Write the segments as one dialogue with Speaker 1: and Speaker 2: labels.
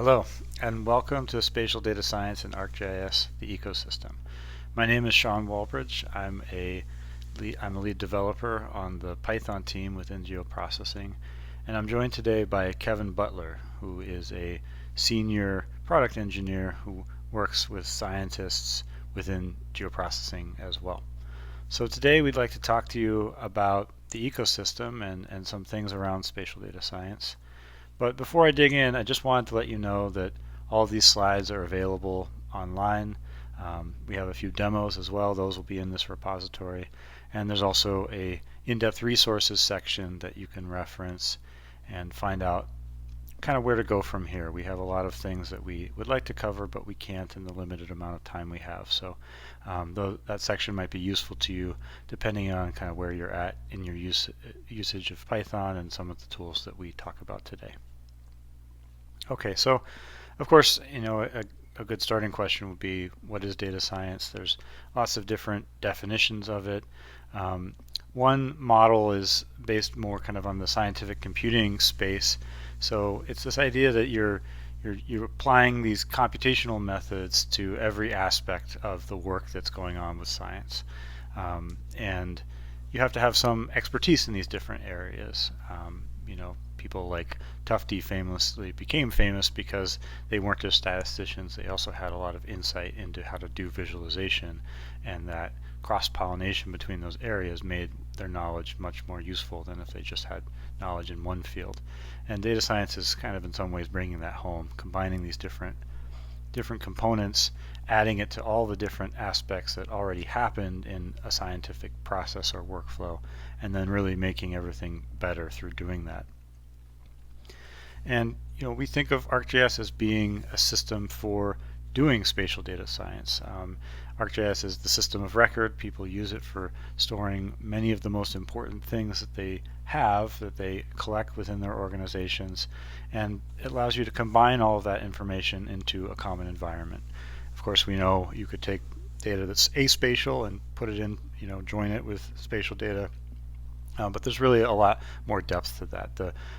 Speaker 1: Hello, and welcome to Spatial Data Science in ArcGIS, the ecosystem. My name is Sean Walbridge. I'm a lead developer on the Python team within geoprocessing, and I'm joined today by Kevin Butler, who is a senior product engineer who works with scientists within geoprocessing as well. So today we'd like to talk to you about the ecosystem and some things around spatial data science. But before I dig in, I just wanted to let you know that all of these slides are available online. We have a few demos as well. Those will be in this repository. And there's also a in-depth resources section that you can reference and find out kind of where to go from here. We have a lot of things that we would like to cover, but we can't in the limited amount of time we have. So that section might be useful to you depending on kind of where you're at in your usage of Python and some of the tools that we talk about today. Okay, so of course, a good starting question would be, what is data science? There's lots of different definitions of it. One model is based more kind of on the scientific computing space. So it's this idea that you're applying these computational methods to every aspect of the work that's going on with science. And you have to have some expertise in these different areas. People like Tufte famously became famous because they weren't just statisticians. They also had a lot of insight into how to do visualization, and that cross-pollination between those areas made their knowledge much more useful than if they just had knowledge in one field. And data science is kind of in some ways bringing that home, combining these different components, adding it to all the different aspects that already happened in a scientific process or workflow, and then really making everything better through doing that. And we think of ArcGIS as being a system for doing spatial data science. ArcGIS is the system of record. People use it for storing many of the most important things that they have, that they collect within their organizations, and it allows you to combine all of that information into a common environment. Of course, we know you could take data that's aspatial and put it in, join it with spatial data. But there's really a lot more depth to that.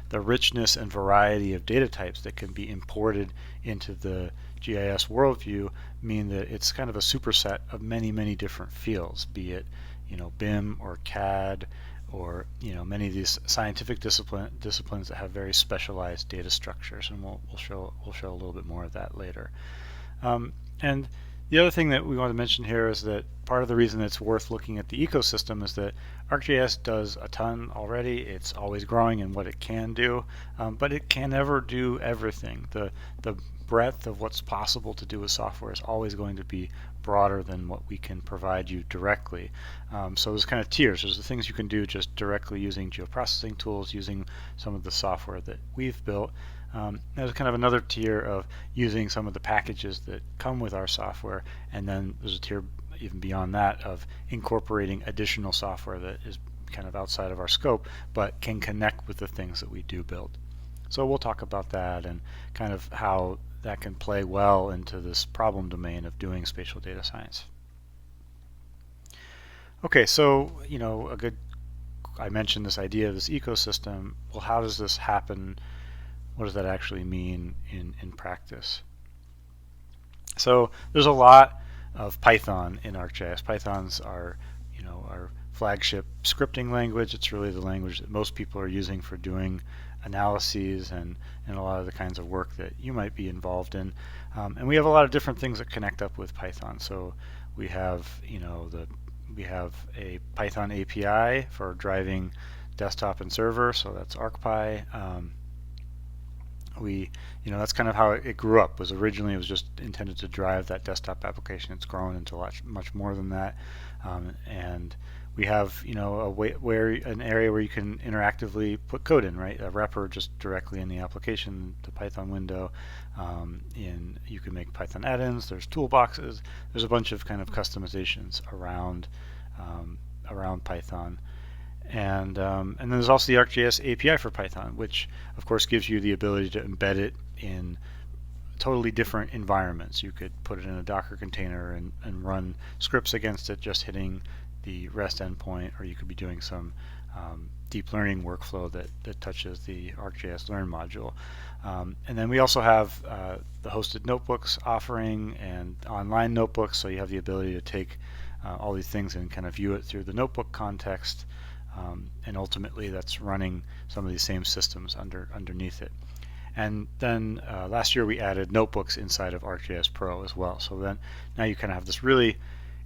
Speaker 1: The richness and variety of data types that can be imported into the GIS worldview mean that it's kind of a superset of many, many different fields, be it BIM or CAD or many of these scientific disciplines that have very specialized data structures, and we'll show a little bit more of that later. And the other thing that we want to mention here is that part of the reason it's worth looking at the ecosystem is that ArcGIS does a ton already. It's always growing in what it can do, but it can never do everything. The breadth of what's possible to do with software is always going to be broader than what we can provide you directly. So there's kind of tiers. There's the things you can do just directly using geoprocessing tools, using some of the software that we've built. There's kind of another tier of using some of the packages that come with our software, and then there's a tier even beyond that of incorporating additional software that is kind of outside of our scope but can connect with the things that we do build. So we'll talk about that and kind of how that can play well into this problem domain of doing spatial data science. Okay, so I mentioned this idea of this ecosystem. Well, how does this happen? What does that actually mean in practice? So there's a lot of Python in ArcGIS. Python's our flagship scripting language. It's really the language that most people are using for doing analyses and a lot of the kinds of work that you might be involved in. And we have a lot of different things that connect up with Python. So we have we have a Python API for driving desktop and server. So that's ArcPy. That's kind of how it grew up. Originally it was just intended to drive that desktop application. It's grown into much more than that, and we have an area where you can interactively put code in, right? A repr just directly in the application, the Python window. You can make Python add-ins. There's toolboxes. There's a bunch of kind of customizations around Python. And then there's also the ArcGIS API for Python, which of course gives you the ability to embed it in totally different environments. You could put it in a Docker container and run scripts against it, just hitting the REST endpoint, or you could be doing some deep learning workflow that touches the ArcGIS Learn module. And then we also have the hosted notebooks offering and online notebooks, so you have the ability to take all these things and kind of view it through the notebook context, and ultimately that's running some of these same systems underneath it. And then last year we added notebooks inside of ArcGIS Pro as well. So then now you kind of have this really,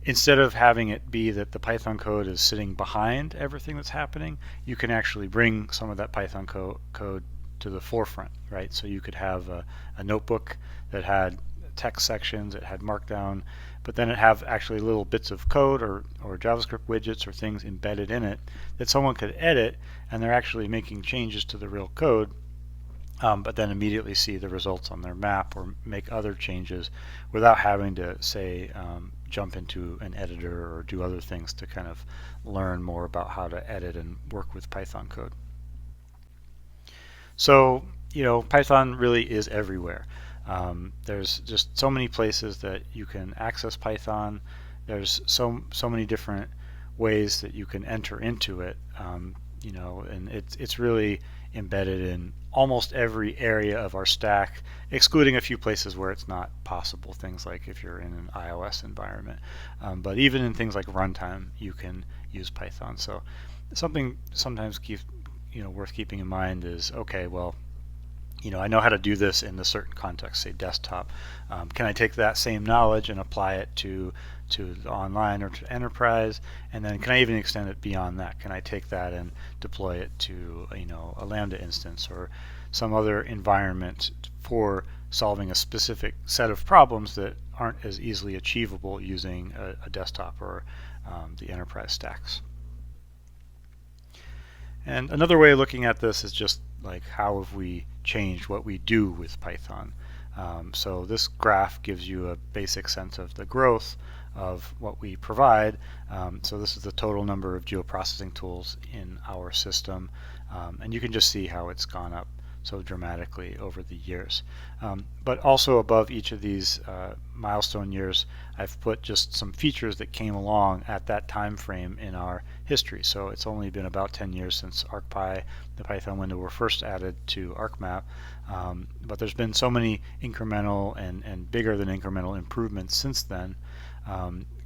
Speaker 1: instead of having it be that the Python code is sitting behind everything that's happening, you can actually bring some of that Python code to the forefront, right? So you could have a notebook that had text sections, it had markdown, but then it have actually little bits of code or JavaScript widgets or things embedded in it that someone could edit, and they're actually making changes to the real code, but then immediately see the results on their map or make other changes without having to, say, jump into an editor or do other things to kind of learn more about how to edit and work with Python code. So, Python really is everywhere. There's just so many places that you can access Python. There's so many different ways that you can enter into it, and it's really embedded in almost every area of our stack, excluding a few places where it's not possible, things like if you're in an iOS environment. But even in things like runtime, you can use Python. So something sometimes worth keeping in mind is, okay, well, I know how to do this in a certain context, say desktop. Can I take that same knowledge and apply it to the online or to enterprise? And then can I even extend it beyond that? Can I take that and deploy it to a Lambda instance or some other environment for solving a specific set of problems that aren't as easily achievable using a desktop or the enterprise stacks? And another way of looking at this is just like, how have we changed what we do with Python? So this graph gives you a basic sense of the growth of what we provide. So this is the total number of geoprocessing tools in our system, and you can just see how it's gone up so dramatically over the years. But also above each of these milestone years, I've put just some features that came along at that time frame in our history. So it's only been about 10 years since ArcPy, the Python window, were first added to ArcMap, but there's been so many incremental and bigger than incremental improvements since then,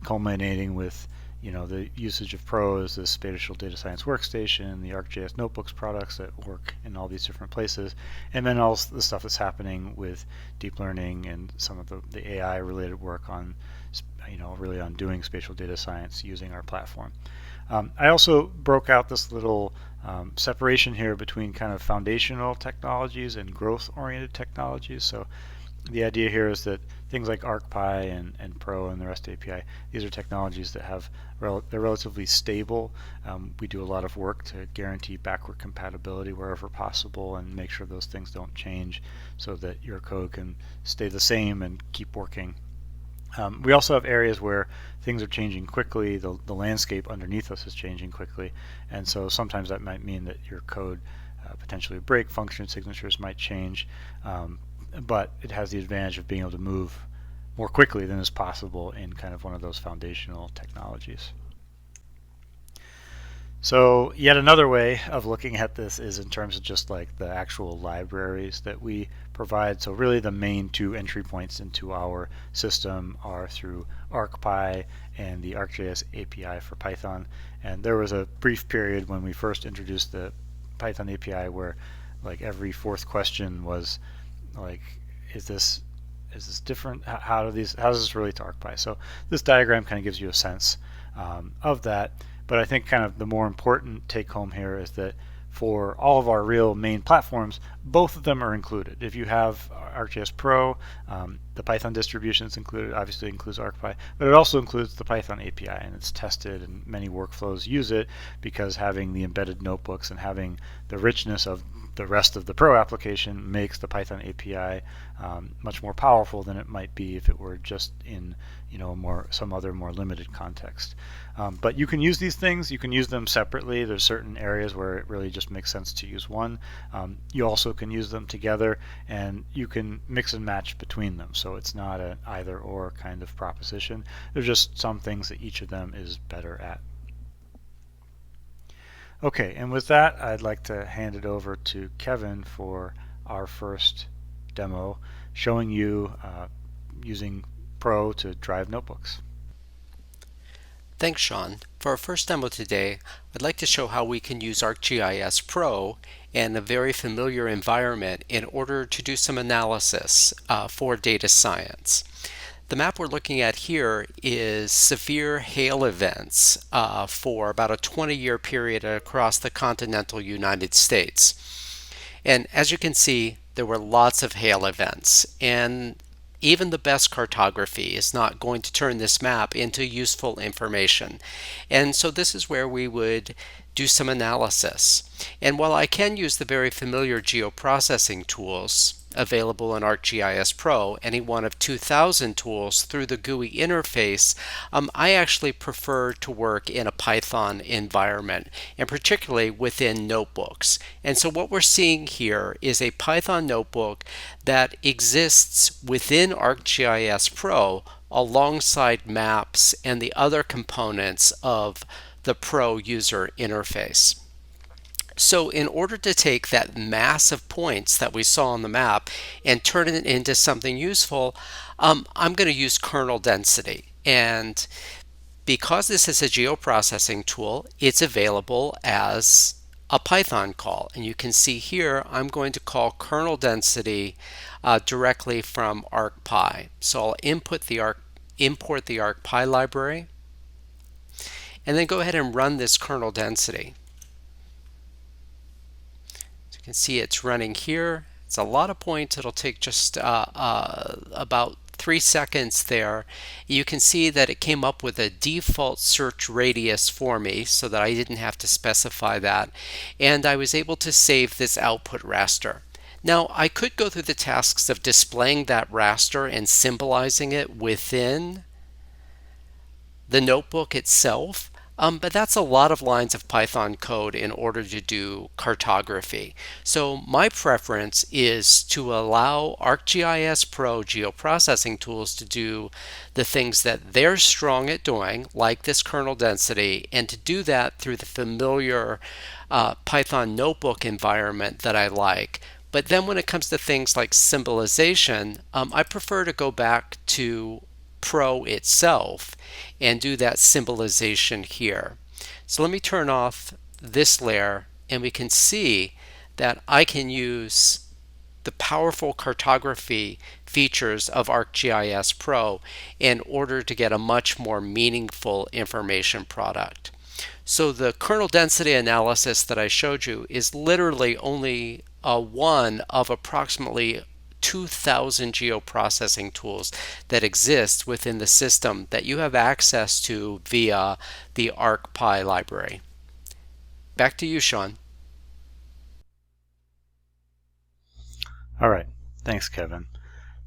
Speaker 1: culminating with the usage of Pro as the Spatial Data Science Workstation, the ArcGIS Notebooks products that work in all these different places, and then all the stuff that's happening with deep learning and some of the AI related work on, really on doing spatial data science using our platform. I also broke out this little separation here between kind of foundational technologies and growth-oriented technologies. So the idea here is that things like ArcPy and Pro and the REST API, these are technologies that they're relatively stable. We do a lot of work to guarantee backward compatibility wherever possible and make sure those things don't change so that your code can stay the same and keep working. We also have areas where things are changing quickly. The landscape underneath us is changing quickly, and so sometimes that might mean that your code potentially break, function signatures might change, but it has the advantage of being able to move more quickly than is possible in kind of one of those foundational technologies. So yet another way of looking at this is in terms of just like the actual libraries that we provide. So really the main two entry points into our system are through ArcPy and the ArcGIS API for Python. And there was a brief period when we first introduced the Python API where like every fourth question was like, is this different? How does this relate to ArcPy? So this diagram kind of gives you a sense of that. But I think kind of the more important take home here is that for all of our real main platforms, both of them are included. If you have ArcGIS Pro, the Python distribution is included, obviously includes ArcPy, but it also includes the Python API, and it's tested and many workflows use it because having the embedded notebooks and having the richness of the rest of the Pro application makes the Python API much more powerful than it might be if it were just in some other more limited context. But you can use these things, you can use them separately. There's certain areas where it really just makes sense to use one. You also can use them together, and you can mix and match between them. So it's not an either or kind of proposition. There's just some things that each of them is better at. Okay, and with that, I'd like to hand it over to Kevin for our first demo, showing you using Pro to drive notebooks.
Speaker 2: Thanks, Sean. For our first demo today, I'd like to show how we can use ArcGIS Pro and a very familiar environment in order to do some analysis for data science. The map we're looking at here is severe hail events for about a 20-year period across the continental United States. And as you can see, there were lots of hail events, and even the best cartography is not going to turn this map into useful information. And so this is where we would do some analysis. And while I can use the very familiar geoprocessing tools available in ArcGIS Pro, any one of 2,000 tools through the GUI interface, I actually prefer to work in a Python environment, and particularly within notebooks. And so what we're seeing here is a Python notebook that exists within ArcGIS Pro alongside maps and the other components of the Pro user interface. So in order to take that mass of points that we saw on the map and turn it into something useful, I'm going to use kernel density. And because this is a geoprocessing tool, it's available as a Python call. And you can see here, I'm going to call kernel density directly from ArcPy. So I'll import the ArcPy library, and then go ahead and run this kernel density. You can see it's running here. It's a lot of points. It'll take just about 3 seconds there. You can see that it came up with a default search radius for me so that I didn't have to specify that. And I was able to save this output raster. Now, I could go through the tasks of displaying that raster and symbolizing it within the notebook itself. But that's a lot of lines of Python code in order to do cartography. So my preference is to allow ArcGIS Pro geoprocessing tools to do the things that they're strong at doing, like this kernel density, and to do that through the familiar Python notebook environment that I like. But then when it comes to things like symbolization, I prefer to go back to Pro itself and do that symbolization here. So let me turn off this layer, and we can see that I can use the powerful cartography features of ArcGIS Pro in order to get a much more meaningful information product. So the kernel density analysis that I showed you is literally only one of approximately 2,000 geoprocessing tools that exist within the system that you have access to via the ArcPy library. Back to you, Sean.
Speaker 1: All right, thanks, Kevin.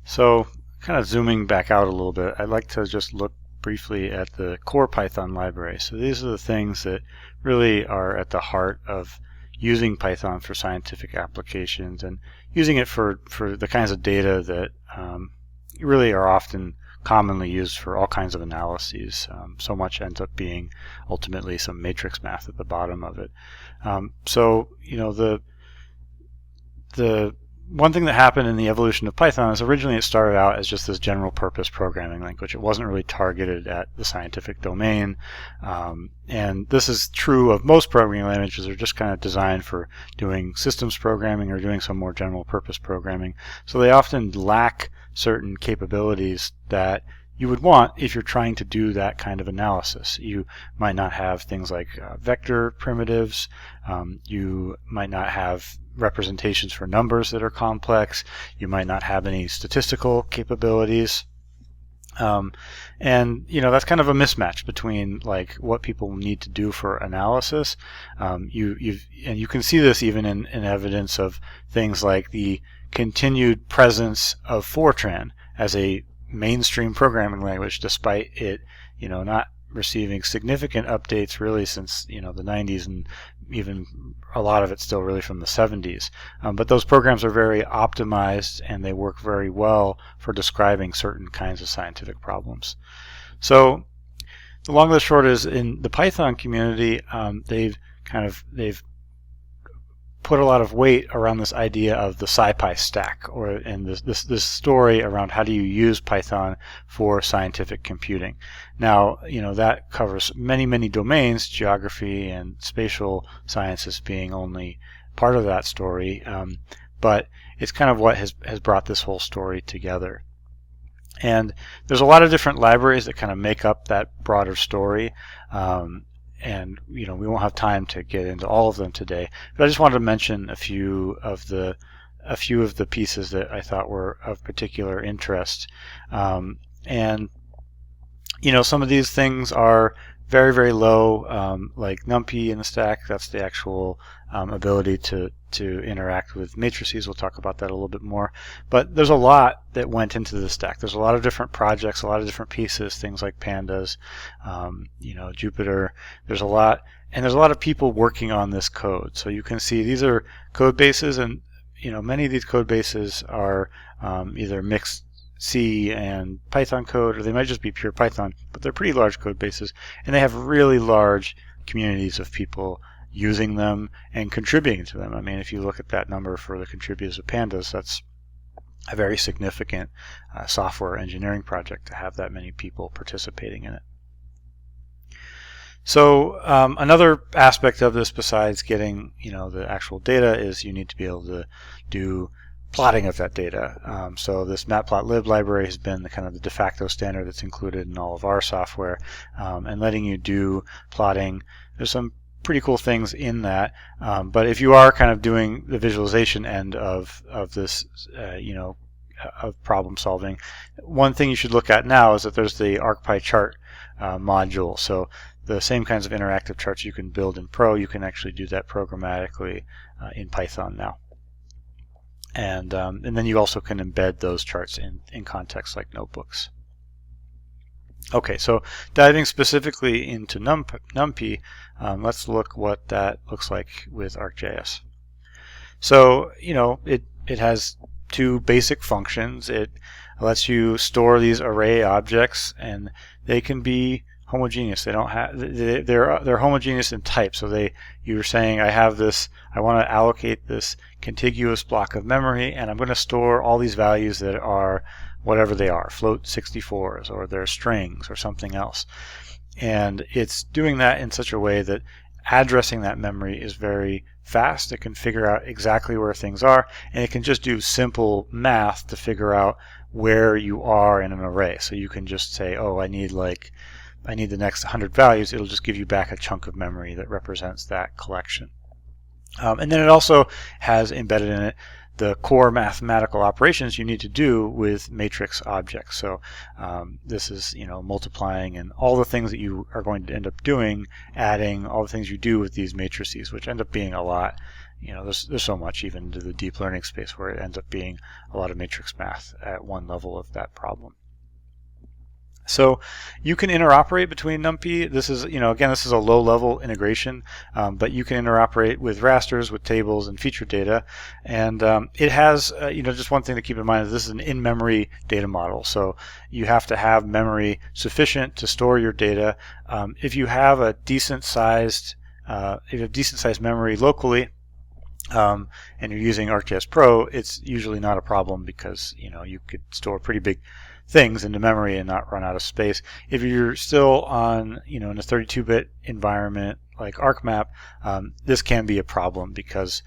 Speaker 1: So kind of zooming back out a little bit, I'd like to just look briefly at the core Python library. So these are the things that really are at the heart of using Python for scientific applications and using it for the kinds of data that really are often commonly used for all kinds of analyses. So much ends up being ultimately some matrix math at the bottom of it. So you know, the one thing that happened in the evolution of Python is originally it started out as just this general purpose programming language. It wasn't really targeted at the scientific domain. And this is true of most programming languages. They're just kind of designed for doing systems programming or doing some more general purpose programming. So they often lack certain capabilities that you would want if you're trying to do that kind of analysis. You might not have things like vector primitives. You might not have representations for numbers that are complex. You might not have any statistical capabilities. And you know, that's kind of a mismatch between like what people need to do for analysis. And you can see this even in evidence of things like the continued presence of Fortran as a mainstream programming language, despite it, you know, not receiving significant updates really since, you know, the 90s, and even a lot of it still really from the 70s. But those programs are very optimized and they work very well for describing certain kinds of scientific problems. So the long and the short is, in the Python community, they've they've put a lot of weight around this idea of the SciPy stack, and this story around how do you use Python for scientific computing. Now, that covers many domains, geography and spatial sciences being only part of that story, but it's kind of what has brought this whole story together. And there's a lot of different libraries that kind of make up that broader story. And we won't have time to get into all of them today, but I just wanted to mention a few of the pieces that I thought were of particular interest. And some of these things are very low, like NumPy in the stack. That's the actual ability to interact with matrices. We'll talk about that a little bit more. But there's a lot that went into the stack. There's a lot of different projects, a lot of different pieces, things like Pandas, Jupyter. There's a lot, and there's a lot of people working on this code. So you can see these are code bases, and many of these code bases are either mixed C and Python code, or they might just be pure Python, but they're pretty large code bases, and they have really large communities of people using them and contributing to them. I mean, if you look at that number for the contributors of Pandas, that's a very significant software engineering project to have that many people participating in it. So another aspect of this, besides getting the actual data, is you need to be able to do plotting of that data. So this matplotlib library has been the kind of the de facto standard that's included in all of our software, and letting you do plotting. There's some pretty cool things in that, but if you are kind of doing the visualization end of this, of problem solving, one thing you should look at now is that there's the ArcPyChart module. So the same kinds of interactive charts you can build in Pro, you can actually do that programmatically in Python now. And then you also can embed those charts in contexts like notebooks. Okay, so diving specifically into NumPy, let's look what that looks like with ArcGIS. So it has two basic functions. It lets you store these array objects, and they can be homogeneous. They don't have they're homogeneous in type. So you're saying I want to allocate this contiguous block of memory, and I'm going to store all these values that are whatever they are, float 64s, or they're strings, or something else. And it's doing that in such a way that addressing that memory is very fast. It can figure out exactly where things are, and it can just do simple math to figure out where you are in an array. So you can just say, oh, I need the next 100 values. It'll just give you back a chunk of memory that represents that collection. And then it also has embedded in it the core mathematical operations you need to do with matrix objects. So this is multiplying and all the things that you are going to end up doing, adding, all the things you do with these matrices, which end up being a lot. There's so much even to the deep learning space where it ends up being a lot of matrix math at one level of that problem. So you can interoperate between NumPy. This is, again, this is a low-level integration, but you can interoperate with rasters, with tables, and feature data. And it has, just one thing to keep in mind is this is an in-memory data model. So you have to have memory sufficient to store your data. If you have a decent-sized memory locally, and you're using ArcGIS Pro, it's usually not a problem because you could store pretty big things into memory and not run out of space. If you're still on in a 32-bit environment like ArcMap, this can be a problem because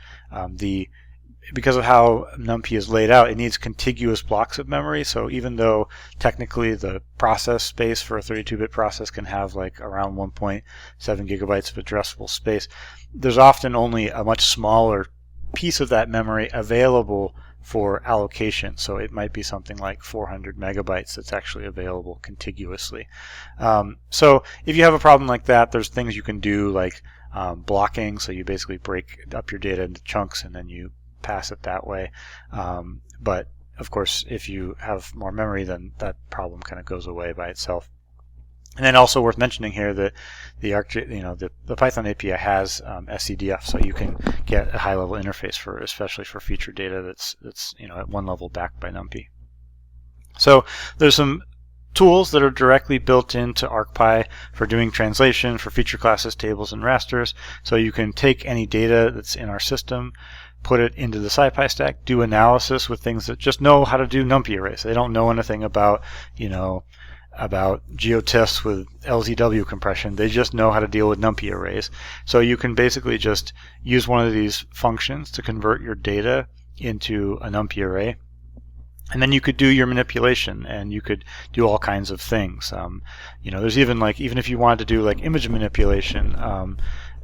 Speaker 1: because of how NumPy is laid out, it needs contiguous blocks of memory. So even though technically the process space for a 32-bit process can have like around 1.7 gigabytes of addressable space, there's often only a much smaller piece of that memory available for allocation. So it might be something like 400 megabytes that's actually available contiguously. So if you have a problem like that, there's things you can do like blocking. So you basically break up your data into chunks and then you pass it that way. But of course, if you have more memory, then that problem kind of goes away by itself. And then also worth mentioning here that the Python API has SCDF, so you can get a high-level interface especially for feature data that's at one level backed by NumPy. So there's some tools that are directly built into ArcPy for doing translation, for feature classes, tables, and rasters. So you can take any data that's in our system, put it into the SciPy stack, do analysis with things that just know how to do NumPy arrays. They don't know anything about, about GeoTIFFs with LZW compression. They just know how to deal with NumPy arrays. So you can basically just use one of these functions to convert your data into a NumPy array. And then you could do your manipulation, and you could do all kinds of things. There's even if you wanted to do image manipulation,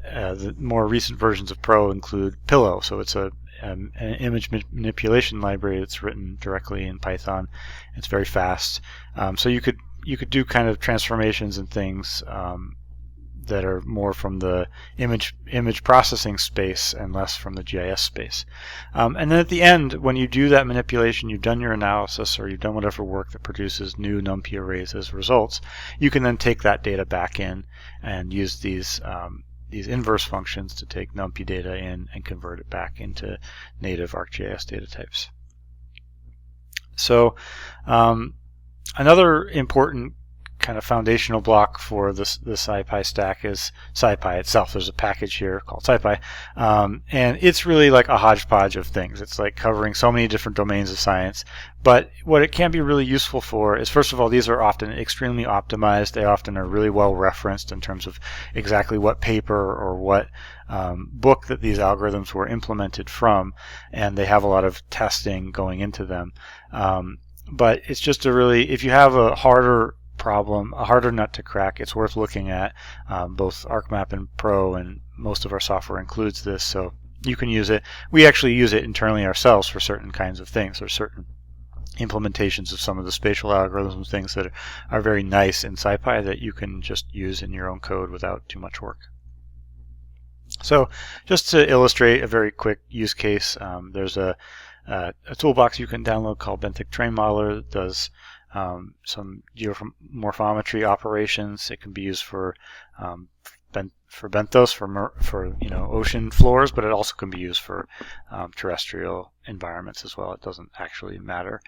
Speaker 1: the more recent versions of Pro include Pillow. So it's an image manipulation library that's written directly in Python. It's very fast. So you could do kind of transformations and things that are more from the image processing space and less from the GIS space. And then at the end, when you do that manipulation, you've done your analysis, or you've done whatever work that produces new NumPy arrays as results, you can then take that data back in and use these inverse functions to take NumPy data in and convert it back into native ArcGIS data types. So another important kind of foundational block for the SciPy stack is SciPy itself. There's a package here called SciPy, and it's really like a hodgepodge of things. It's like covering so many different domains of science. But what it can be really useful for is, first of all, these are often extremely optimized. They often are really well referenced in terms of exactly what paper or what book that these algorithms were implemented from, and they have a lot of testing going into them. But it's just if you have a harder problem, a harder nut to crack, it's worth looking at. Both ArcMap and Pro, and most of our software includes this, so you can use it. We actually use it internally ourselves for certain kinds of things. There's certain implementations of some of the spatial algorithms, things that are very nice in SciPy that you can just use in your own code without too much work. So just to illustrate a very quick use case, there's a toolbox you can download called Benthic Terrain Modeler that does some geomorphometry operations. It can be used for benthos, for ocean floors, but it also can be used for terrestrial environments as well. It doesn't actually matter.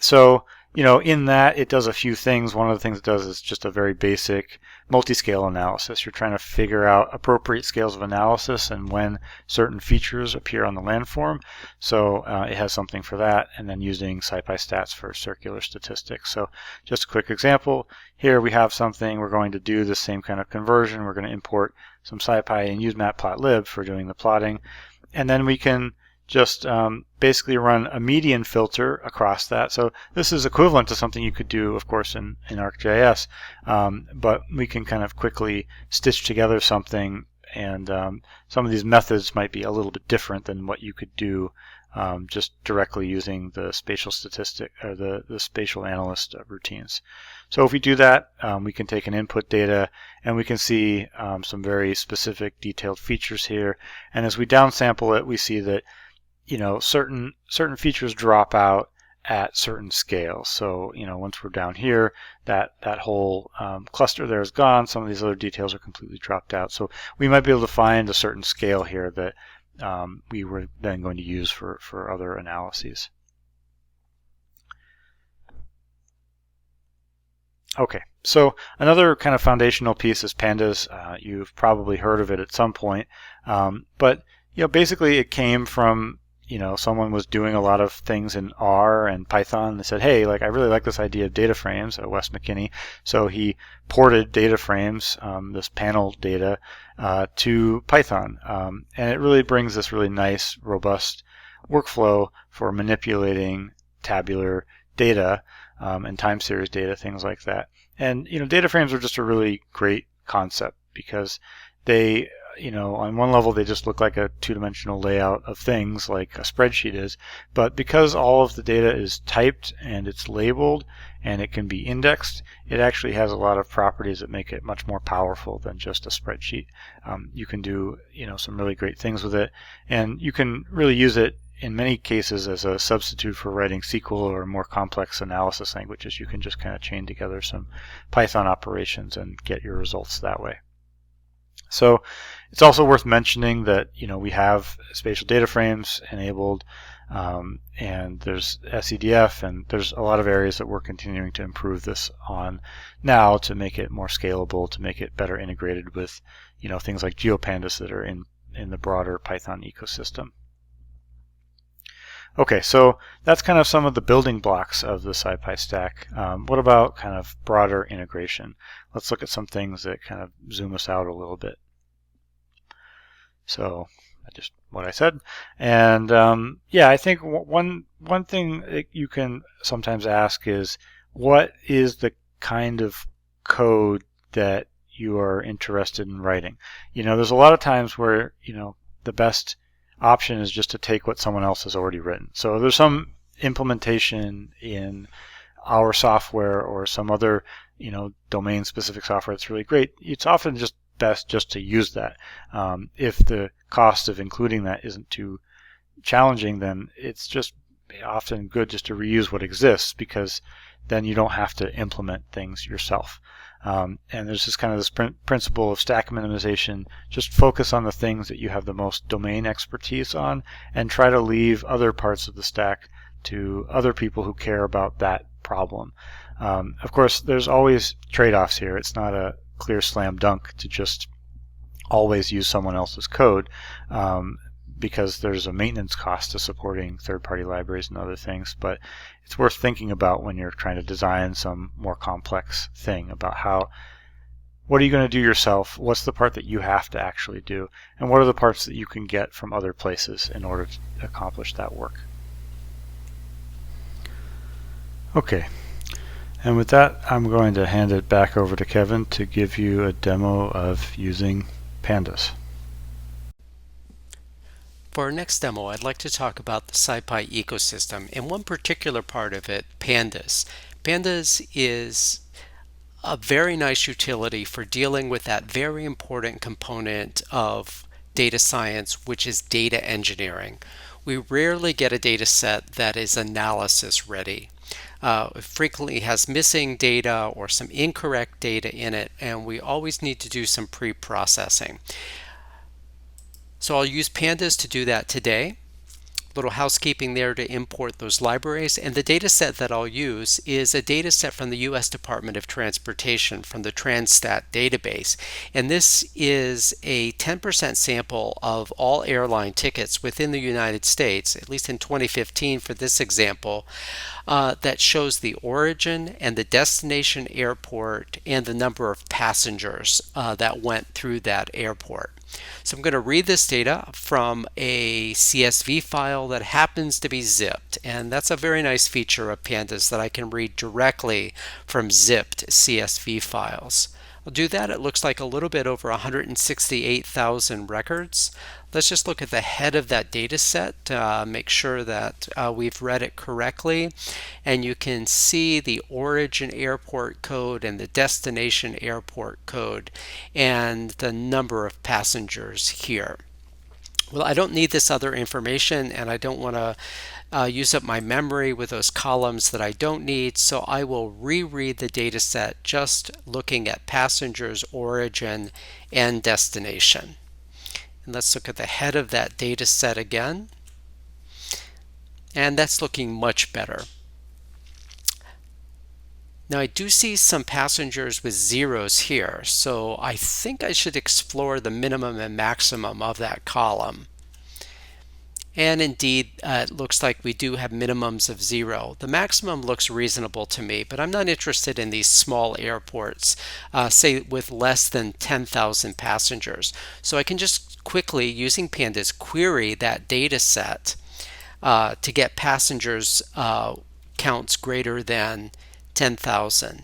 Speaker 1: So in that, it does a few things. One of the things it does is just a very basic multi-scale analysis. You're trying to figure out appropriate scales of analysis and when certain features appear on the landform. So it has something for that, and then using SciPy stats for circular statistics. So just a quick example. Here we have something. We're going to do the same kind of conversion. We're going to import some SciPy and use matplotlib for doing the plotting. And then we can just basically run a median filter across that. So this is equivalent to something you could do, of course, in ArcGIS, but we can kind of quickly stitch together something, and some of these methods might be a little bit different than what you could do just directly using the spatial statistic or the spatial analyst routines. So if we do that, we can take an input data and we can see some very specific detailed features here. And as we downsample it, we see that certain features drop out at certain scales. So once we're down here, that whole cluster there is gone. Some of these other details are completely dropped out. So we might be able to find a certain scale here that we were then going to use for other analyses. Okay, so another kind of foundational piece is Pandas. You've probably heard of it at some point, but basically it came from someone was doing a lot of things in R and Python. They said, hey, I really like this idea of data frames, Wes McKinney. So he ported data frames, this panel data, to Python. And it really brings this really nice, robust workflow for manipulating tabular data and time series data, things like that. And data frames are just a really great concept because they on one level they just look like a two-dimensional layout of things like a spreadsheet is, but because all of the data is typed and it's labeled and it can be indexed, it actually has a lot of properties that make it much more powerful than just a spreadsheet. You can do some really great things with it, and you can really use it in many cases as a substitute for writing SQL or more complex analysis languages. You can just kind of chain together some Python operations and get your results that way. So it's also worth mentioning that we have spatial data frames enabled And there's SEDF, and there's a lot of areas that we're continuing to improve this on now to make it more scalable, to make it better integrated with, things like GeoPandas that are in the broader Python ecosystem. Okay, so that's kind of some of the building blocks of the SciPy stack. What about kind of broader integration? Let's look at some things that kind of zoom us out a little bit. So just what I said. And yeah, I think one thing that you can sometimes ask is, what is the kind of code that you are interested in writing? There's a lot of times where, the best option is just to take what someone else has already written. So there's some implementation in our software or some other, domain specific software that's really great. It's often just best just to use that. If the cost of including that isn't too challenging, then it's just often good just to reuse what exists, because then you don't have to implement things yourself. And there's just kind of this principle of stack minimization. Just focus on the things that you have the most domain expertise on, and try to leave other parts of the stack to other people who care about that problem. Of course, there's always trade-offs here. It's not a clear slam dunk to just always use someone else's code, because there's a maintenance cost to supporting third-party libraries and other things. But it's worth thinking about when you're trying to design some more complex thing about what are you going to do yourself, what's the part that you have to actually do, and what are the parts that you can get from other places in order to accomplish that work. Okay. And with that, I'm going to hand it back over to Kevin to give you a demo of using Pandas.
Speaker 2: For our next demo, I'd like to talk about the SciPy ecosystem, and one particular part of it, Pandas. Pandas is a very nice utility for dealing with that very important component of data science, which is data engineering. We rarely get a data set that is analysis ready. It frequently has missing data or some incorrect data in it, and we always need to do some pre-processing. So I'll use Pandas to do that today. Little housekeeping there to import those libraries, and the data set that I'll use is a data set from the U.S. Department of Transportation from the Transtat database, and this is a 10% sample of all airline tickets within the United States, at least in 2015 for this example, that shows the origin and the destination airport and the number of passengers that went through that airport. So I'm going to read this data from a CSV file that happens to be zipped, and that's a very nice feature of Pandas, that I can read directly from zipped CSV files. I'll do that. It looks like a little bit over 168,000 records. Let's just look at the head of that data set, make sure that we've read it correctly, and you can see the origin airport code and the destination airport code and the number of passengers here. Well, I don't need this other information, and I don't want to use up my memory with those columns that I don't need, so I will reread the data set just looking at passengers, origin, and destination. And let's look at the head of that data set again, and that's looking much better. Now I do see some passengers with zeros here, so I think I should explore the minimum and maximum of that column. And indeed, it looks like we do have minimums of 0. The maximum looks reasonable to me, but I'm not interested in these small airports, say with less than 10,000 passengers. So I can just quickly, using Pandas, query that data set to get passengers counts greater than 10,000.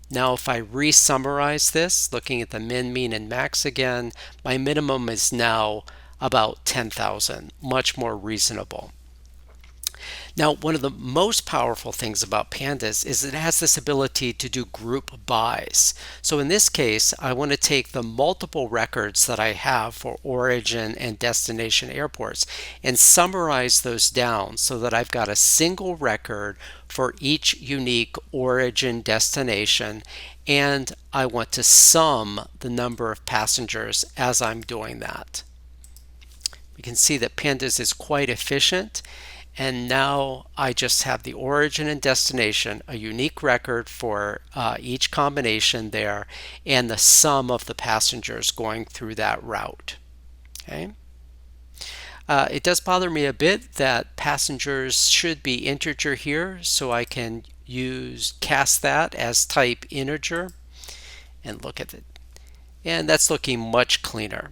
Speaker 2: Now if I re-summarize this, looking at the min, mean, and max again, my minimum is now about 10,000, much more reasonable. Now, one of the most powerful things about Pandas is it has this ability to do group bys. So in this case, I want to take the multiple records that I have for origin and destination airports and summarize those down so that I've got a single record for each unique origin destination, and I want to sum the number of passengers as I'm doing that. We can see that Pandas is quite efficient, And now I just have the origin and destination, a unique record for each combination there, and the sum of the passengers going through that route. Okay. It does bother me a bit that passengers should be integer here, so I can cast that as type integer and look at it. And that's looking much cleaner.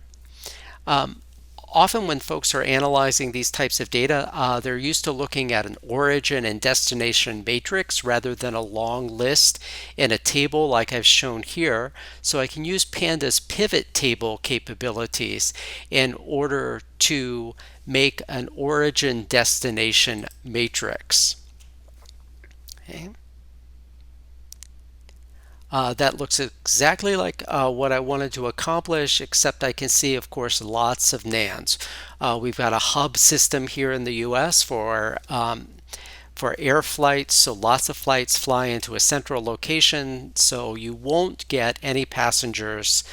Speaker 2: Often when folks are analyzing these types of data, they're used to looking at an origin and destination matrix rather than a long list in a table like I've shown here. So I can use Pandas pivot table capabilities in order to make an origin destination matrix. Okay. That looks exactly like what I wanted to accomplish, except I can see, of course, lots of NANDs. We've got a hub system here in the US for air flights, so lots of flights fly into a central location, so you won't get any passengers,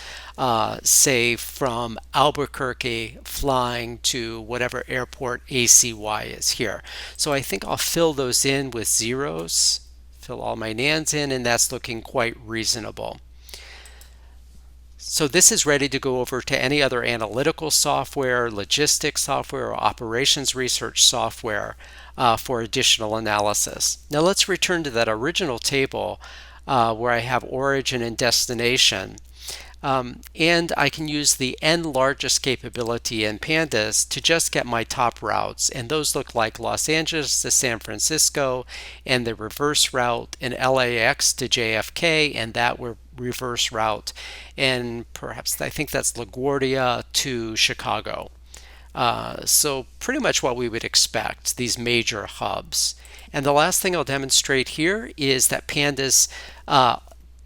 Speaker 2: say, from Albuquerque flying to whatever airport ACY is here. So I think I'll fill those in with zeros. Fill all my NANDs in, and that's looking quite reasonable. So this is ready to go over to any other analytical software, logistics software, or operations research software for additional analysis. Now let's return to that original table where I have origin and destination. And I can use the n largest capability in Pandas to just get my top routes, and those look like Los Angeles to San Francisco, and the reverse route in LAX to JFK, and that reverse route, and perhaps I think that's LaGuardia to Chicago. So pretty much what we would expect, these major hubs. And the last thing I'll demonstrate here is that Pandas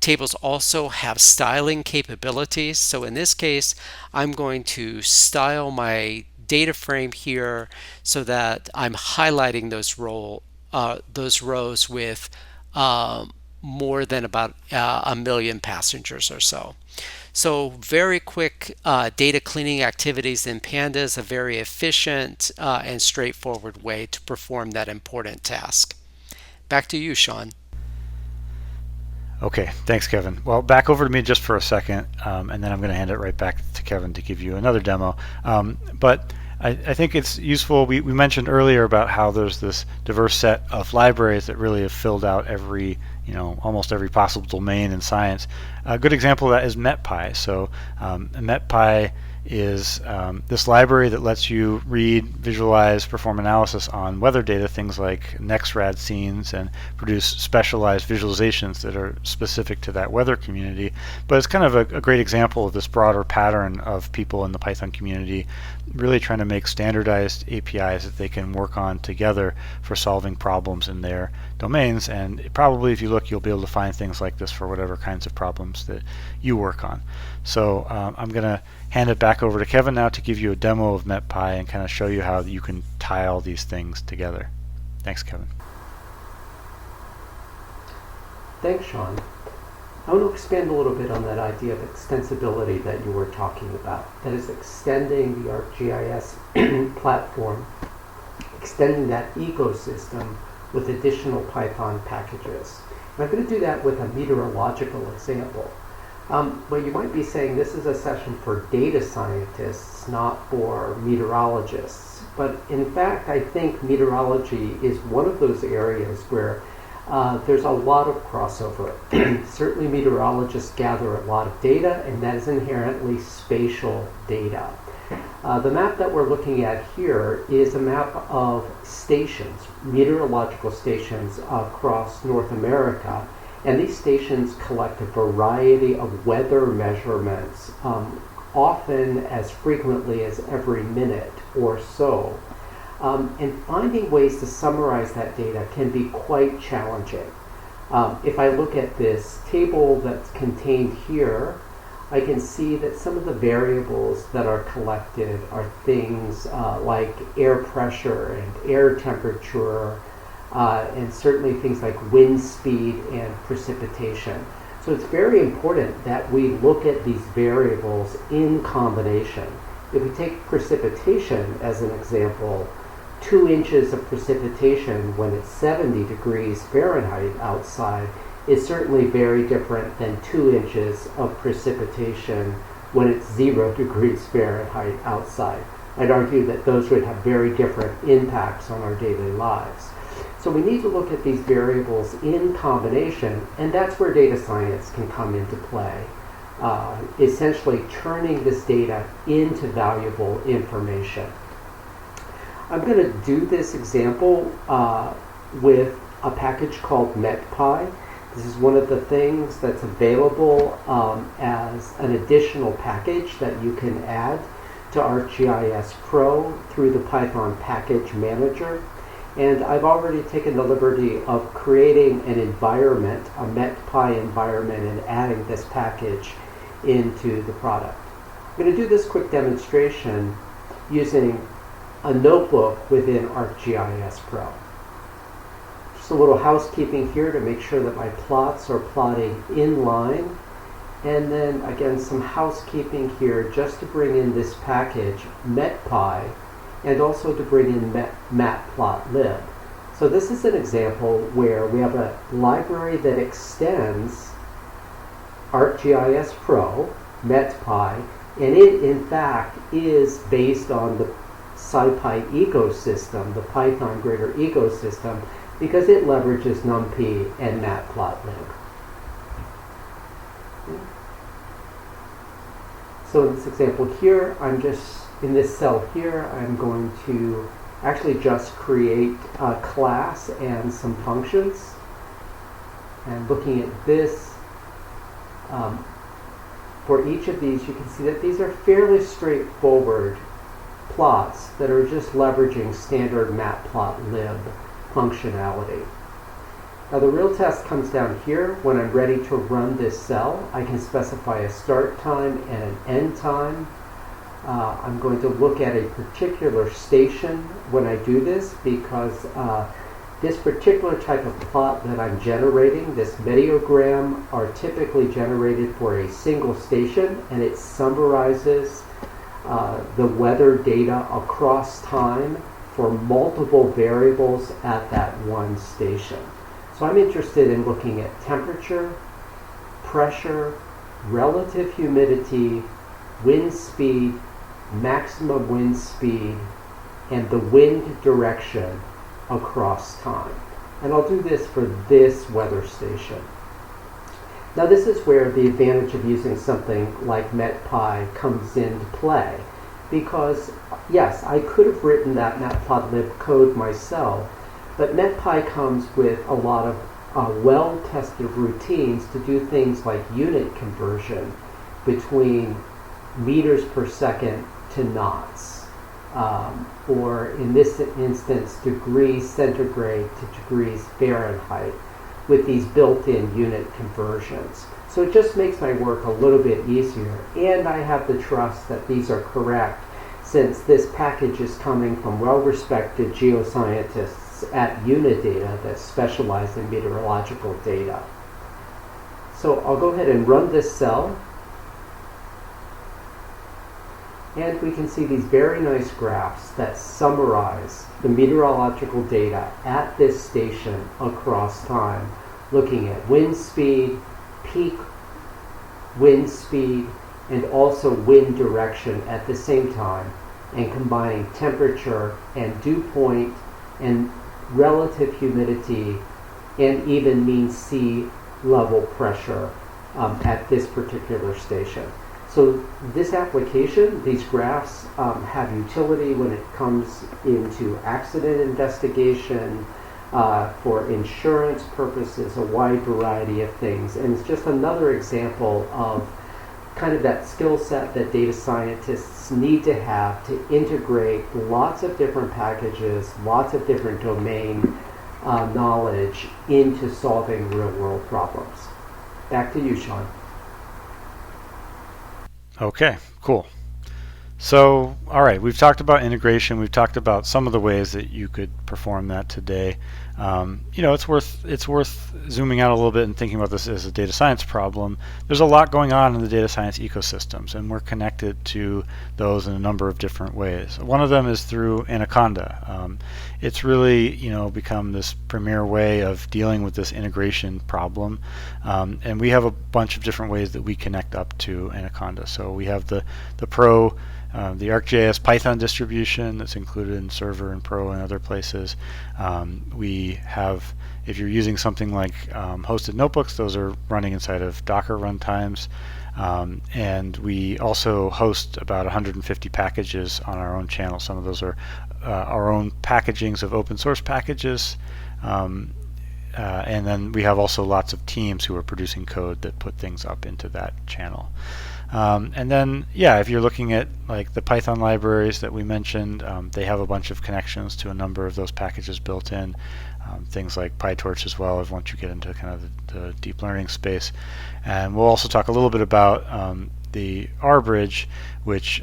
Speaker 2: tables also have styling capabilities. So in this case, I'm going to style my data frame here so that I'm highlighting those rows with more than about 1 million passengers or so. So very quick data cleaning activities in Pandas, a very efficient and straightforward way to perform that important task. Back to you, Sean.
Speaker 1: Okay, thanks, Kevin. Well, back over to me just for a second, and then I'm going to hand it right back to Kevin to give you another demo. But I think it's useful. We mentioned earlier about how there's this diverse set of libraries that really have filled out almost every possible domain in science. A good example of that is Metpai. So Metpai is this library that lets you read, visualize, perform analysis on weather data, things like NextRad scenes, and produce specialized visualizations that are specific to that weather community. But it's kind of a great example of this broader pattern of people in the Python community really trying to make standardized APIs that they can work on together for solving problems in their domains. And probably if you look, you'll be able to find things like this for whatever kinds of problems that you work on. So I'm going to hand it back over to Kevin now to give you a demo of Metpai and kind of show you how you can tie all these things together. Thanks, Kevin.
Speaker 3: Thanks, Sean. I want to expand a little bit on that idea of extensibility that you were talking about. That is, extending the ArcGIS platform, extending that ecosystem with additional Python packages. And I'm going to do that with a meteorological example. But you might be saying this is a session for data scientists, not for meteorologists. But in fact, I think meteorology is one of those areas where there's a lot of crossover. Certainly meteorologists gather a lot of data, and that is inherently spatial data. The map that we're looking at here is a map of stations, meteorological stations across North America. And these stations collect a variety of weather measurements, often as frequently as every minute or so. And finding ways to summarize that data can be quite challenging. If I look at this table that's contained here, I can see that some of the variables that are collected are things like air pressure and air temperature, and certainly things like wind speed and precipitation. So it's very important that we look at these variables in combination. If we take precipitation as an example, 2 inches of precipitation when it's 70 degrees Fahrenheit outside is certainly very different than 2 inches of precipitation when it's 0 degrees Fahrenheit outside. I'd argue that those would have very different impacts on our daily lives. So we need to look at these variables in combination, and that's where data science can come into play. Essentially turning this data into valuable information. I'm going to do this example with a package called Metpai. This is one of the things that's available as an additional package that you can add to ArcGIS Pro through the Python Package Manager. And I've already taken the liberty of creating an environment, a Metpai environment, and adding this package into the product. I'm going to do this quick demonstration using a notebook within ArcGIS Pro. Just a little housekeeping here to make sure that my plots are plotting in line. And then again, some housekeeping here just to bring in this package, Metpai, and also to bring in matplotlib. So this is an example where we have a library that extends ArcGIS Pro, Metpai, and it in fact is based on the SciPy ecosystem, the Python greater ecosystem, because it leverages NumPy and matplotlib. So in this example here, in this cell here, I'm going to actually just create a class and some functions. And looking at this, for each of these, you can see that these are fairly straightforward plots that are just leveraging standard matplotlib functionality. Now the real test comes down here. When I'm ready to run this cell, I can specify a start time and an end time. I'm going to look at a particular station when I do this because this particular type of plot that I'm generating, this mediogram, are typically generated for a single station, and it summarizes the weather data across time for multiple variables at that one station. So I'm interested in looking at temperature, pressure, relative humidity, wind speed, maximum wind speed, and the wind direction across time. And I'll do this for this weather station. Now this is where the advantage of using something like Metpai comes into play, because yes, I could have written that matplotlib code myself, but Metpai comes with a lot of well-tested routines to do things like unit conversion between meters per second to knots, or in this instance, degrees centigrade to degrees Fahrenheit, with these built-in unit conversions. So it just makes my work a little bit easier, and I have the trust that these are correct since this package is coming from well-respected geoscientists at Unidata that specialize in meteorological data. So I'll go ahead and run this cell, and we can see these very nice graphs that summarize the meteorological data at this station across time, looking at wind speed, peak wind speed, and also wind direction at the same time, and combining temperature and dew point and relative humidity and even mean sea level pressure at this particular station. So this application, these graphs have utility when it comes into accident investigation, for insurance purposes, a wide variety of things. And it's just another example of kind of that skill set that data scientists need to have to integrate lots of different packages, lots of different domain knowledge into solving real-world problems. Back to you, Sean.
Speaker 1: Okay, cool. So, all right, we've talked about integration. We've talked about some of the ways that you could perform that today. it's worth zooming out a little bit and thinking about this as a data science problem. There's a lot going on in the data science ecosystems, and we're connected to those in a number of different ways. One of them is through Anaconda. It's really become this premier way of dealing with this integration problem, and we have a bunch of different ways that we connect up to Anaconda. So we have the Pro. The Arcgis Python distribution that's included in Server and Pro and other places. We have, if you're using something like hosted notebooks, those are running inside of Docker runtimes. And we also host about 150 packages on our own channel. Some of those are our own packagings of open source packages. And then we have also lots of teams who are producing code that put things up into that channel. And then, if you're looking at like the Python libraries that we mentioned, they have a bunch of connections to a number of those packages built in. Things like PyTorch as well, once you get into kind of the deep learning space. And we'll also talk a little bit about the R Bridge, which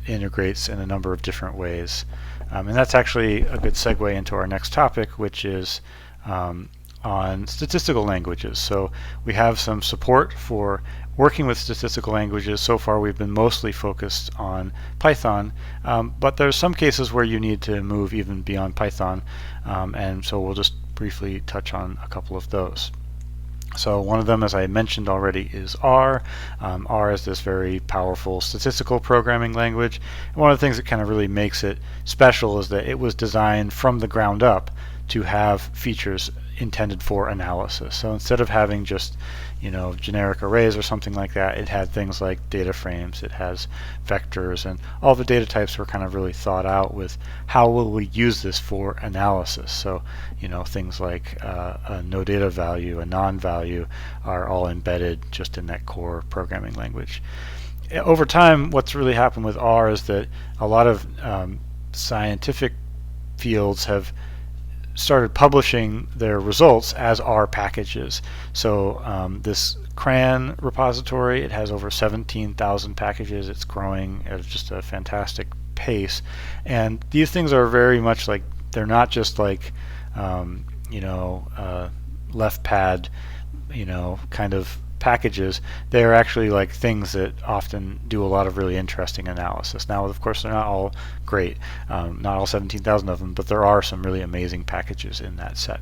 Speaker 1: integrates in a number of different ways. And that's actually a good segue into our next topic, which is on statistical languages. So we have some support for working with statistical languages. So far we've been mostly focused on Python, but there's some cases where you need to move even beyond Python, and so we'll just briefly touch on a couple of those. So one of them, as I mentioned already, is R. R is this very powerful statistical programming language. And one of the things that kind of really makes it special is that it was designed from the ground up to have features intended for analysis. So instead of having just generic arrays or something like that, it had things like data frames, it has vectors, and all the data types were kind of really thought out with how will we use this for analysis. So things like a no data value, a non-value are all embedded just in that core programming language. Over time, what's really happened with R is that a lot of scientific fields have started publishing their results as R packages. So this CRAN repository, it has over 17,000 packages. It's growing at just a fantastic pace. And these things are very much like, they're not just like, left pad, kind of packages. They're actually like things that often do a lot of really interesting analysis. Now, of course, they're not all great, not all 17,000 of them, but there are some really amazing packages in that set.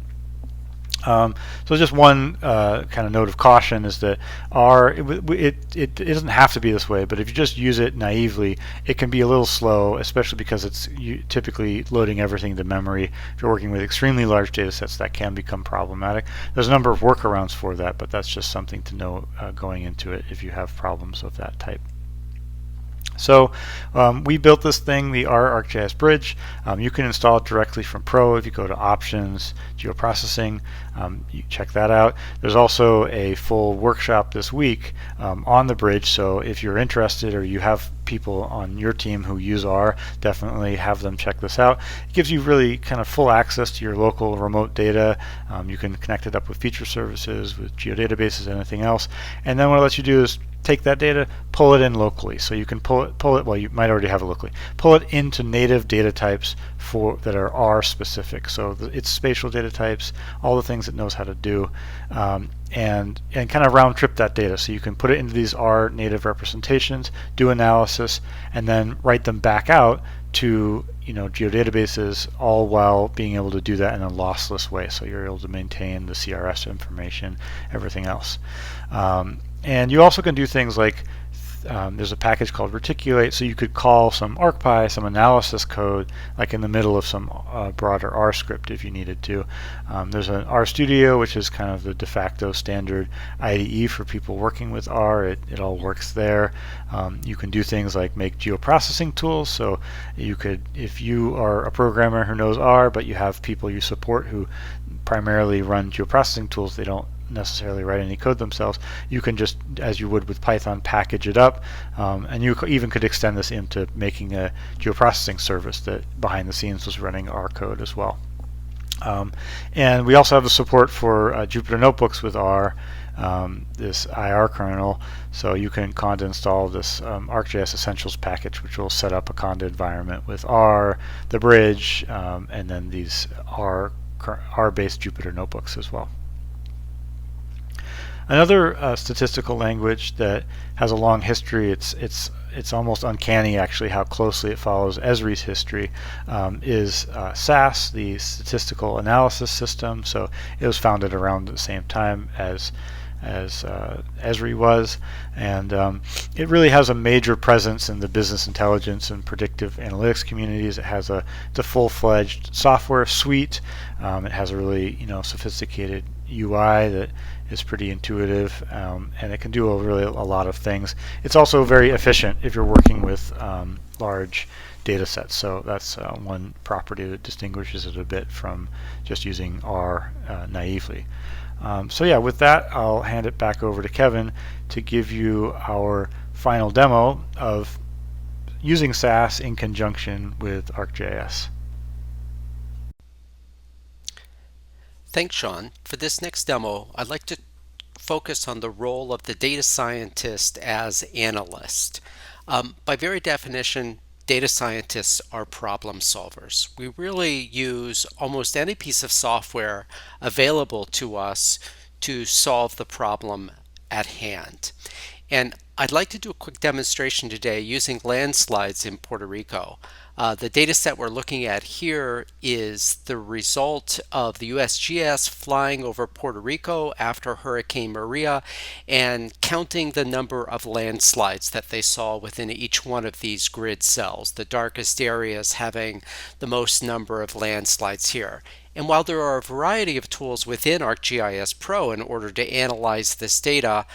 Speaker 1: So just one kind of note of caution is that R, it doesn't have to be this way, but if you just use it naively, it can be a little slow, especially because it's typically loading everything to memory. If you're working with extremely large data sets, that can become problematic. There's a number of workarounds for that, but that's just something to know going into it if you have problems of that type. So we built this thing, the R Arcgis Bridge. You can install it directly from Pro if you go to Options, Geoprocessing. You check that out. There's also a full workshop this week on the bridge, so if you're interested or you have people on your team who use R, definitely have them check this out. It gives you really kind of full access to your local remote data. You can connect it up with feature services, with geodatabases, and anything else. And then what it lets you do is take that data, pull it in locally. So you can pull it, well, you might already have it locally. Pull it into native data types that are R specific. So it's spatial data types, all the things it knows how to do, and kind of round trip that data. So you can put it into these R native representations, do analysis, and then write them back out to geodatabases, all while being able to do that in a lossless way. So you're able to maintain the CRS information, everything else. And you also can do things like there's a package called Reticulate, so you could call some ArcPy, some analysis code, like in the middle of some broader R script if you needed to. There's an RStudio, which is kind of the de facto standard IDE for people working with R. It all works there. You can do things like make geoprocessing tools, so you could, if you are a programmer who knows R, but you have people you support who primarily run geoprocessing tools, they don't necessarily write any code themselves, you can just, as you would with Python, package it up, and you even could extend this into making a geoprocessing service that behind the scenes was running R code as well. And we also have the support for Jupyter Notebooks with R, this IR kernel, so you can conda install this ArcGIS Essentials package, which will set up a conda environment with R, the bridge, and then these R R-based Jupyter notebooks as well. Another statistical language that has a long history, it's almost uncanny actually how closely it follows Esri's history, is SAS, the Statistical Analysis System. So it was founded around the same time as Esri was, and it really has a major presence in the business intelligence and predictive analytics communities. It's a full-fledged software suite. It has a really sophisticated UI that is pretty intuitive, and it can do a lot of things. It's also very efficient if you're working with large data sets. So that's one property that distinguishes it a bit from just using R naively. So yeah, with that, I'll hand it back over to Kevin to give you our final demo of using SAS in conjunction with ArcGIS.
Speaker 2: Thanks, Sean. For this next demo, I'd like to focus on the role of the data scientist as analyst. By very definition, data scientists are problem solvers. We really use almost any piece of software available to us to solve the problem at hand. And I'd like to do a quick demonstration today using landslides in Puerto Rico. The data set we're looking at here is the result of the USGS flying over Puerto Rico after Hurricane Maria and counting the number of landslides that they saw within each one of these grid cells, the darkest areas having the most number of landslides here. And while there are a variety of tools within ArcGIS Pro in order to analyze this data,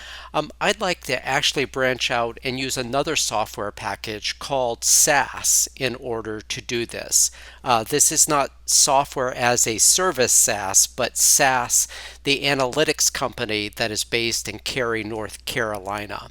Speaker 2: I'd like to actually branch out and use another software package called SAS in order to do this. This is not software as a service SAS, but SAS, the analytics company that is based in Cary, North Carolina.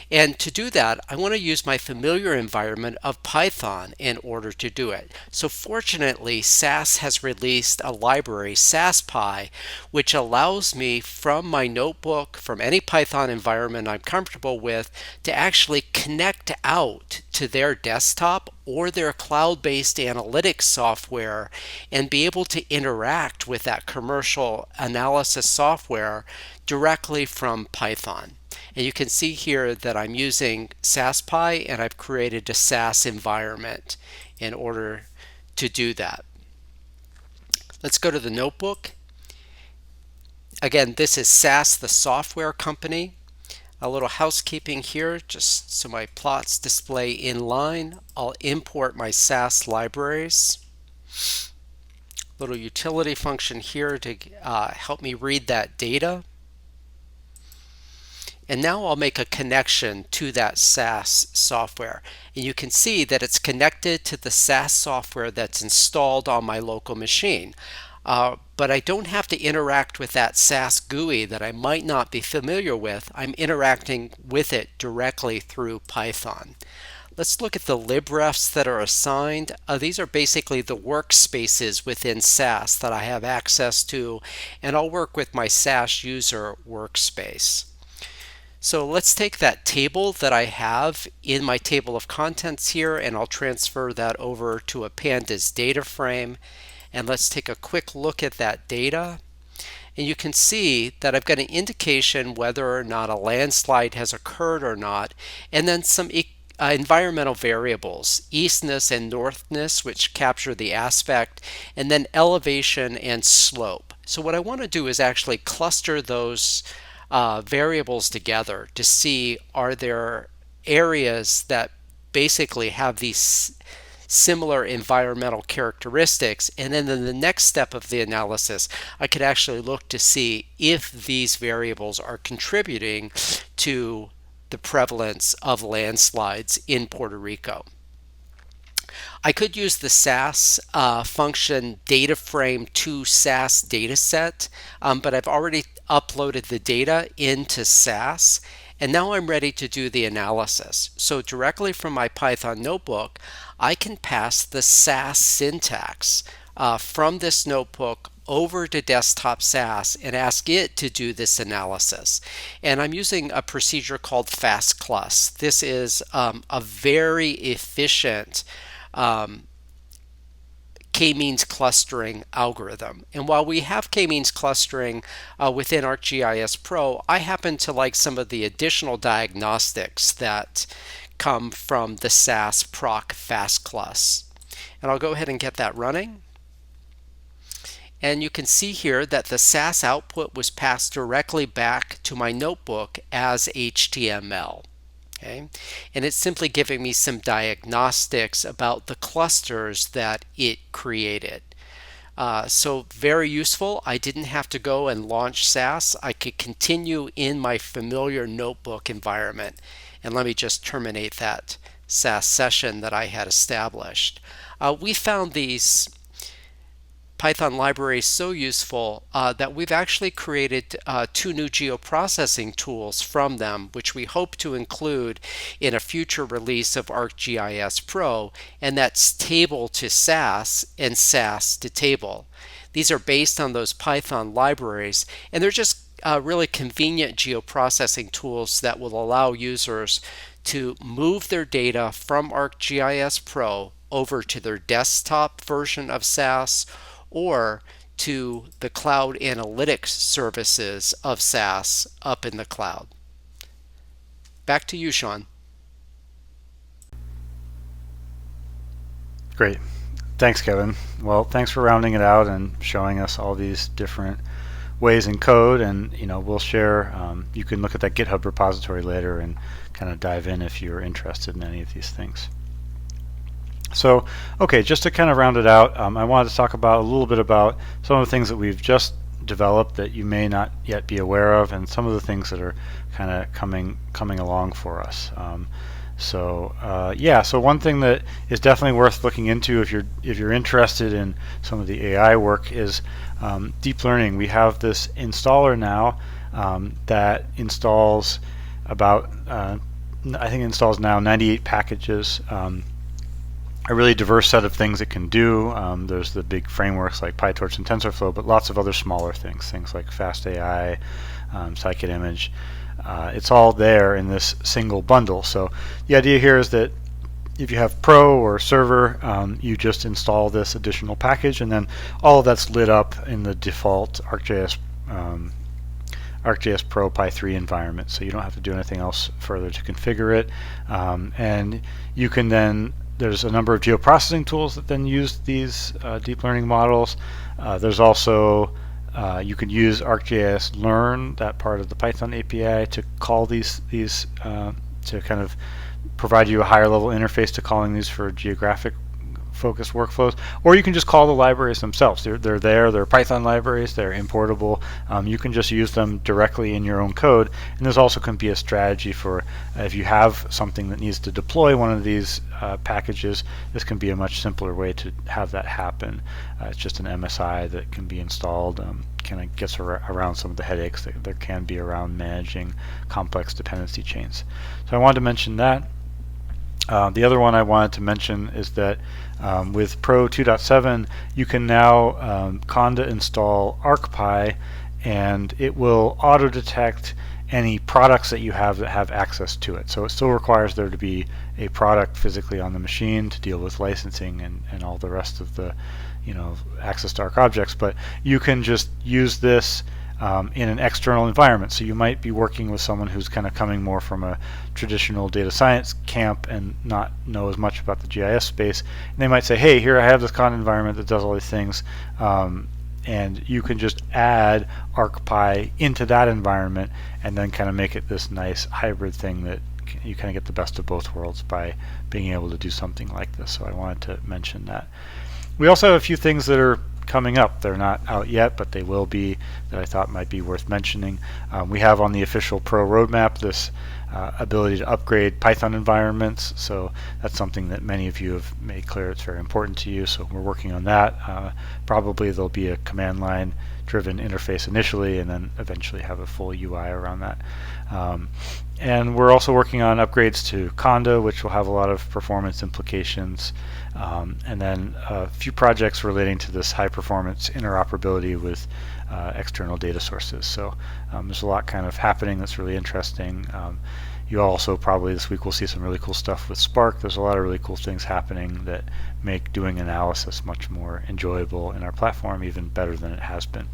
Speaker 2: And to do that, I want to use my familiar environment of Python in order to do it. So fortunately, SAS has released a library, SASPy, which allows me from my notebook, from any Python environment I'm comfortable with, to actually connect out to their desktop or their cloud-based analytics software and be able to interact with that commercial analysis software directly from Python. And you can see here that I'm using SASPy and I've created a SAS environment in order to do that. Let's go to the notebook. Again, this is SAS, the software company. A little housekeeping here, just so my plots display in line. I'll import my SAS libraries. Little utility function here to help me read that data. And now I'll make a connection to that SAS software. And you can see that it's connected to the SAS software that's installed on my local machine. But I don't have to interact with that SAS GUI that I might not be familiar with. I'm interacting with it directly through Python. Let's look at the librefs that are assigned. These are basically the workspaces within SAS that I have access to, and I'll work with my SAS user workspace. So let's take that table that I have in my table of contents here, and I'll transfer that over to a Pandas data frame. And let's take a quick look at that data. And you can see that I've got an indication whether or not a landslide has occurred or not, and then some environmental variables, eastness and northness, which capture the aspect, and then elevation and slope. So what I want to do is actually cluster those variables together to see, are there areas that basically have these similar environmental characteristics, and then in the next step of the analysis I could actually look to see if these variables are contributing to the prevalence of landslides in Puerto Rico. I could use the SAS function data frame to SAS dataset, but I've already uploaded the data into SAS, and now I'm ready to do the analysis. So directly from my Python notebook, I can pass the SAS syntax from this notebook over to desktop SAS and ask it to do this analysis. And I'm using a procedure called fastclus. This is a very efficient k-means clustering algorithm. And while we have k-means clustering within ArcGIS Pro, I happen to like some of the additional diagnostics that come from the SAS Proc FastClus. And I'll go ahead and get that running. And you can see here that the SAS output was passed directly back to my notebook as HTML. Okay? And it's simply giving me some diagnostics about the clusters that it created. So very useful. I didn't have to go and launch SAS. I could continue in my familiar notebook environment. And let me just terminate that SAS session that I had established. We found these Python libraries so useful that we've actually created 2 new geoprocessing tools from them, which we hope to include in a future release of ArcGIS Pro, and that's table to SAS and SAS to table. These are based on those Python libraries, and they're just really convenient geoprocessing tools that will allow users to move their data from ArcGIS Pro over to their desktop version of SAS or to the cloud analytics services of SAS up in the cloud. Back to you, Sean.
Speaker 1: Great. Thanks, Kevin. Well, thanks for rounding it out and showing us all these different ways in code, and we'll share, you can look at that GitHub repository later and kind of dive in if you're interested in any of these things. So, okay, just to kind of round it out, I wanted to talk about a little bit about some of the things that we've just developed that you may not yet be aware of, and some of the things that are kind of coming along for us. So one thing that is definitely worth looking into if you're interested in some of the AI work is deep learning. We have this installer now that installs about I think it installs now 98 packages. A really diverse set of things it can do. There's the big frameworks like PyTorch and TensorFlow, but lots of other smaller things like FastAI, Scikit-Image. It's all there in this single bundle. So the idea here is that if you have Pro or Server, you just install this additional package, and then all of that's lit up in the default ArcGIS Pro Pi 3 environment. So you don't have to do anything else further to configure it. And you can then, there's a number of geoprocessing tools that then use these deep learning models. There's also you can use ArcGIS Learn, that part of the Python API, to call these to kind of provide you a higher level interface to calling these for geographic focused workflows. Or you can just call the libraries themselves. They're Python libraries. They're importable. You can just use them directly in your own code. And there's also can be a strategy for if you have something that needs to deploy one of these packages, this can be a much simpler way to have that happen. It's just an MSI that can be installed. Kind of gets around some of the headaches that there can be around managing complex dependency chains. So I wanted to mention that. The other one I wanted to mention is that with Pro 2.7 you can now conda install ArcPy, and it will auto detect any products that you have that have access to it. So it still requires there to be a product physically on the machine to deal with licensing and all the rest of the access to Arc objects, but you can just use this in an external environment. So you might be working with someone who's kind of coming more from a traditional data science camp and not know as much about the GIS space. And they might say, hey, here I have this conda environment that does all these things, and you can just add ArcPy into that environment and then kind of make it this nice hybrid thing that you kind of get the best of both worlds by being able to do something like this. So I wanted to mention that. We also have a few things that are coming up. They're not out yet, but they will be, that I thought might be worth mentioning. We have on the official Pro roadmap this ability to upgrade Python environments. So that's something that many of you have made clear it's very important to you. So we're working on that. Probably there'll be a command line driven interface initially, and then eventually have a full UI around that. And we're also working on upgrades to Conda, which will have a lot of performance implications. And then a few projects relating to this high performance interoperability with external data sources. So there's a lot kind of happening that's really interesting. You also probably this week will see some really cool stuff with Spark. There's a lot of really cool things happening that make doing analysis much more enjoyable in our platform, even better than it has been.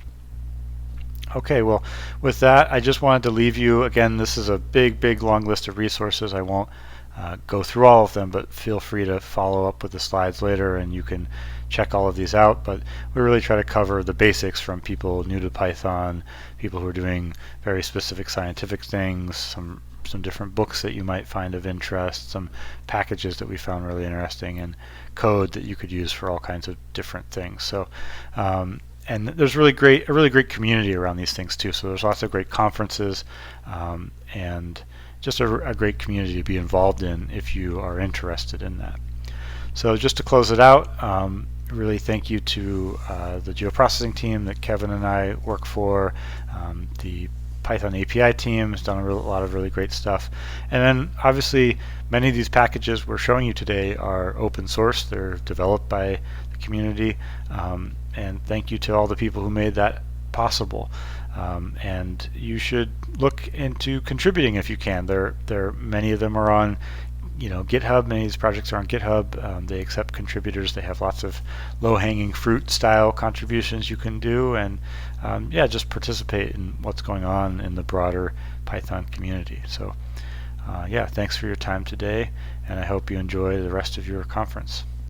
Speaker 1: Okay, well, with that, I just wanted to leave you. Again, this is a big, long list of resources. I won't go through all of them, but feel free to follow up with the slides later and you can check all of these out. But we really try to cover the basics from people new to Python, people who are doing very specific scientific things, some different books that you might find of interest, some packages that we found really interesting, and code that you could use for all kinds of different things. So and there's a really great community around these things too. So there's lots of great conferences and just a great community to be involved in if you are interested in that. So just to close it out, really thank you to the geoprocessing team that Kevin and I work for. The Python API team has done a lot of really great stuff. And then obviously many of these packages we're showing you today are open source. They're developed by the community. And thank you to all the people who made that possible. And you should look into contributing if you can. Many of them are on GitHub. Many of these projects are on GitHub. They accept contributors. They have lots of low-hanging fruit style contributions you can do, and yeah, just participate in what's going on in the broader Python community. So yeah, thanks for your time today, and I hope you enjoy the rest of your conference.